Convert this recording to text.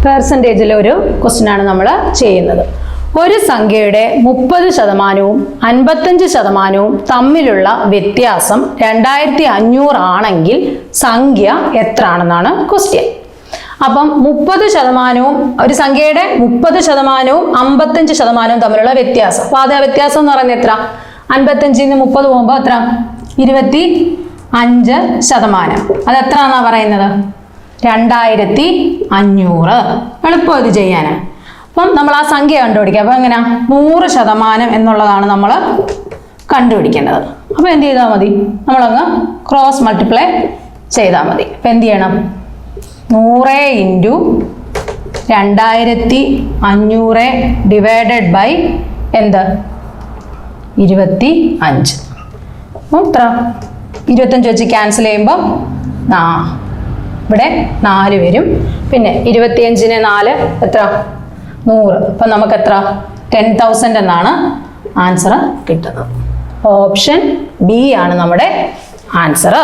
പെർസെൻറ്റേജിലെ ഒരു ക്വസ്റ്റ്യൻ ആണ് നമ്മൾ ചെയ്യുന്നത്. ഒരു സംഖ്യയുടെ 30%-വും 55%-വും തമ്മിലുള്ള വ്യത്യാസം 2500 ആണെങ്കിൽ സംഖ്യ എത്ര ആണെന്നാണ് ക്വസ്റ്റ്യൻ. അപ്പം 30%-വും ഒരു സംഖ്യയുടെ 30%-വും 55%-വും തമ്മിലുള്ള വ്യത്യാസം. അപ്പൊ അത് വ്യത്യാസം എന്ന് പറയുന്നത് എത്ര? 55-ന്ന് 30 പോകുമ്പോൾ എത്ര? 25%. അത് എത്ര എന്നാ പറയുന്നത്? 2500. എളുപ്പം ഇത് ചെയ്യാൻ. അപ്പം നമ്മൾ ആ സംഖ്യ കണ്ടുപിടിക്കുക. അപ്പൊ എങ്ങനെയാ? 100% എന്നുള്ളതാണ് നമ്മൾ കണ്ടുപിടിക്കേണ്ടത്. അപ്പൊ എന്ത് ചെയ്താൽ മതി? നമ്മളങ്ങ് ക്രോസ് മൾട്ടിപ്ലൈ ചെയ്താൽ മതി. അപ്പൊ എന്ത് ചെയ്യണം? 100 × 2500 ഡിവൈഡഡ് ബൈ എന്ത്? 25. എത്ര? 25 വെച്ച് ക്യാൻസൽ ചെയ്യുമ്പോൾ ഇവിടെ 4 വരും. പിന്നെ 25-നെ 4 എത്ര? 100. അപ്പം നമുക്ക് എത്ര? 10,000 എന്നാണ് ആൻസർ കിട്ടുന്നത്. ഓപ്ഷൻ ബി ആണ് നമ്മുടെ ആൻസർ.